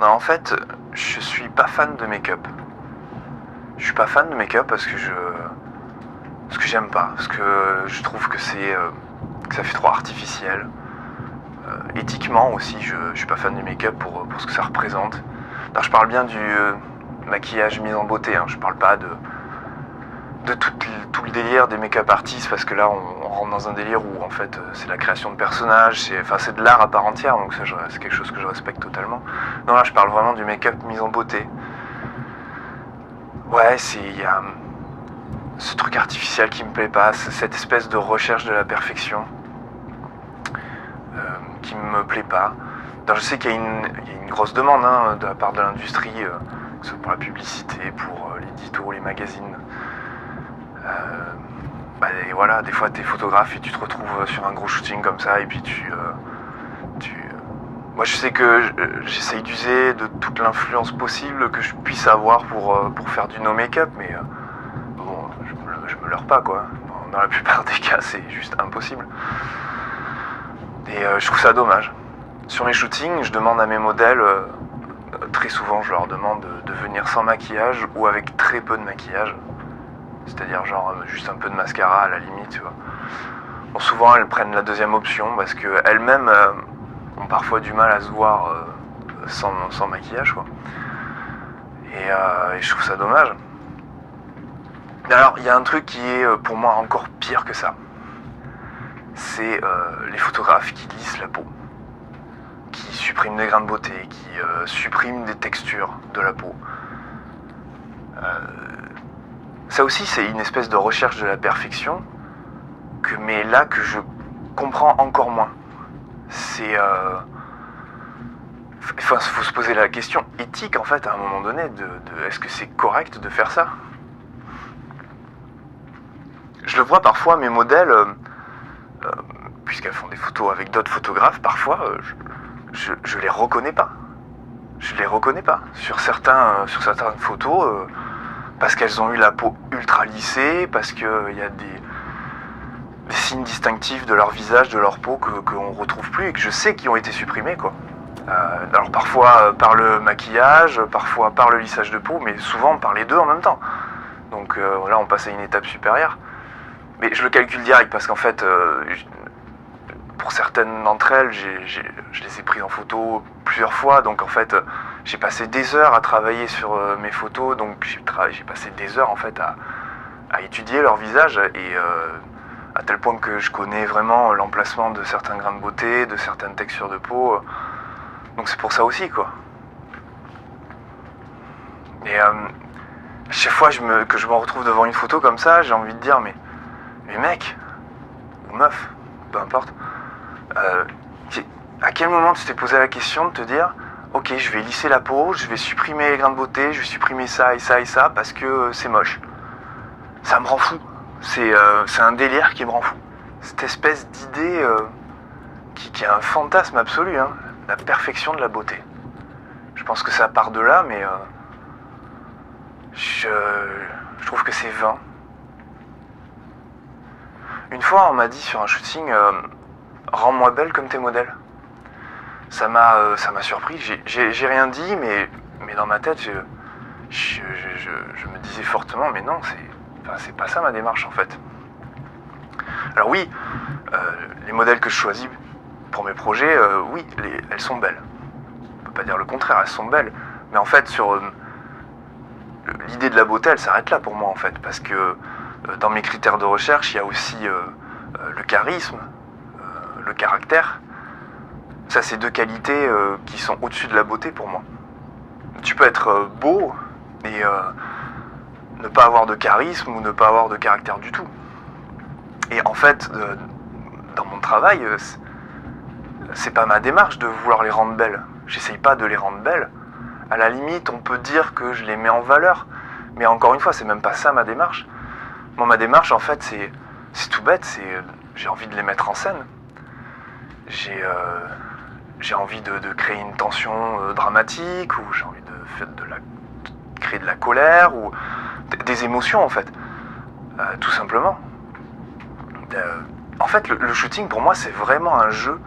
Non, en fait, je suis pas fan de make-up. Je suis pas fan de make-up parce que j'aime pas, parce que je trouve que que ça fait trop artificiel. Éthiquement aussi, je suis pas fan du make-up pour ce que ça représente. Alors, je parle bien du maquillage mis en beauté, hein. Je parle pas de tout le délire des make-up artistes, parce que là on rentre dans un délire où en fait c'est la création de personnages, c'est de l'art à part entière, donc ça c'est quelque chose que je respecte totalement. Non, là je parle vraiment du make-up mis en beauté. Ouais, il y a ce truc artificiel qui me plaît pas, cette espèce de recherche de la perfection qui me plaît pas. Alors, je sais qu'il y a une grosse demande, hein, de la part de l'industrie, que ce soit pour la publicité, pour l'édito, les magazines. Et voilà, des fois t'es photographe et tu te retrouves sur un gros shooting comme ça, et puis moi je sais que j'essaye d'user de toute l'influence possible que je puisse avoir pour faire du no make-up, mais bon, je me leurre pas quoi. Dans la plupart des cas c'est juste impossible. Et je trouve ça dommage. Sur mes shootings, je demande à mes modèles, très souvent je leur demande de venir sans maquillage ou avec très peu de maquillage. C'est-à-dire genre juste un peu de mascara à la limite, tu vois. Bon, souvent elles prennent la deuxième option parce qu'elles-mêmes ont parfois du mal à se voir sans maquillage, quoi. Et je trouve ça dommage. Alors il y a un truc qui est pour moi encore pire que ça. C'est les photographes qui lissent la peau, qui suppriment des grains de beauté, qui suppriment des textures de la peau. Ça aussi, c'est une espèce de recherche de la perfection, mais là que je comprends encore moins. Faut se poser la question éthique, en fait, à un moment donné, de est-ce que c'est correct de faire ça? Je le vois parfois, mes modèles, puisqu'elles font des photos avec d'autres photographes, parfois, je les reconnais pas. Je les reconnais pas. Sur certaines photos, parce qu'elles ont eu la peau ultra lissée, parce qu'il y a des signes distinctifs de leur visage, de leur peau qu'on ne retrouve plus et que je sais qui ont été supprimés, quoi. Alors parfois par le maquillage, parfois par le lissage de peau, mais souvent par les deux en même temps. Donc là on passe à une étape supérieure. Mais je le calcule direct parce qu'en fait, pour certaines d'entre elles, je les ai prises en photo plusieurs fois, donc en fait j'ai passé des heures à travailler sur mes photos, donc j'ai passé des heures en fait à étudier leur visage, et à tel point que je connais vraiment l'emplacement de certains grains de beauté, de certaines textures de peau, donc c'est pour ça aussi, quoi. Et chaque fois que je me retrouve devant une photo comme ça, j'ai envie de dire mais mec, ou meuf, peu importe, à quel moment tu t'es posé la question de te dire ok, je vais lisser la peau, je vais supprimer les grains de beauté, je vais supprimer ça et ça et ça parce que c'est moche. Ça me rend fou. C'est un délire qui me rend fou. Cette espèce d'idée qui est un fantasme absolu, hein, la perfection de la beauté. Je pense que ça part de là, mais je trouve que c'est vain. Une fois, on m'a dit sur un shooting, rends-moi belle comme tes modèles. Ça m'a surpris. J'ai rien dit, mais dans ma tête, je me disais fortement, mais non, c'est pas ça ma démarche en fait. Alors oui, les modèles que je choisis pour mes projets, oui, elles sont belles. On peut pas dire le contraire, elles sont belles. Mais en fait, sur l'idée de la beauté, elle s'arrête là pour moi en fait, parce que dans mes critères de recherche, il y a aussi le charisme, le caractère. Ça, c'est deux qualités qui sont au-dessus de la beauté pour moi. Tu peux être beau et ne pas avoir de charisme ou ne pas avoir de caractère du tout. Et en fait, dans mon travail, c'est pas ma démarche de vouloir les rendre belles. J'essaye pas de les rendre belles. À la limite, on peut dire que je les mets en valeur. Mais encore une fois, c'est même pas ça ma démarche. Moi, ma démarche, en fait, c'est tout bête. J'ai envie de les mettre en scène. J'ai envie de créer une tension dramatique, ou j'ai envie de créer de la colère, ou des émotions, en fait. Tout simplement. En fait, le shooting, pour moi, c'est vraiment un jeu.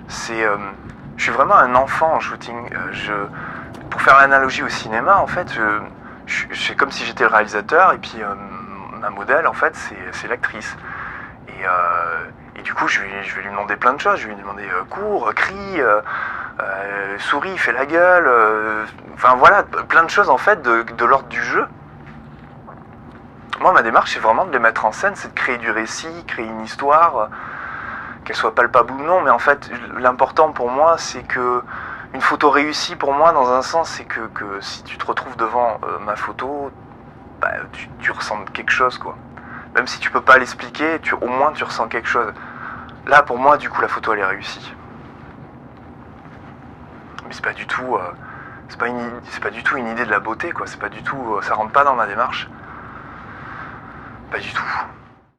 Je suis vraiment un enfant en shooting. Pour faire l'analogie au cinéma, en fait, c'est comme si j'étais le réalisateur et puis ma modèle, en fait, c'est l'actrice. Et du coup, je vais lui demander plein de choses. Je vais lui demander cours, crie, souris, fais la gueule. Enfin voilà, plein de choses en fait de l'ordre du jeu. Moi, ma démarche, c'est vraiment de les mettre en scène, c'est de créer du récit, créer une histoire, qu'elle soit palpable ou non. Mais en fait, l'important pour moi, c'est que une photo réussie, pour moi, dans un sens, c'est que si tu te retrouves devant ma photo, bah, tu ressens quelque chose, quoi. Même si tu peux pas l'expliquer, au moins tu ressens quelque chose. Là, pour moi, du coup, la photo, elle est réussie. Mais c'est pas du tout, c'est pas du tout une idée de la beauté, quoi. C'est pas du tout, ça rentre pas dans ma démarche. Pas du tout.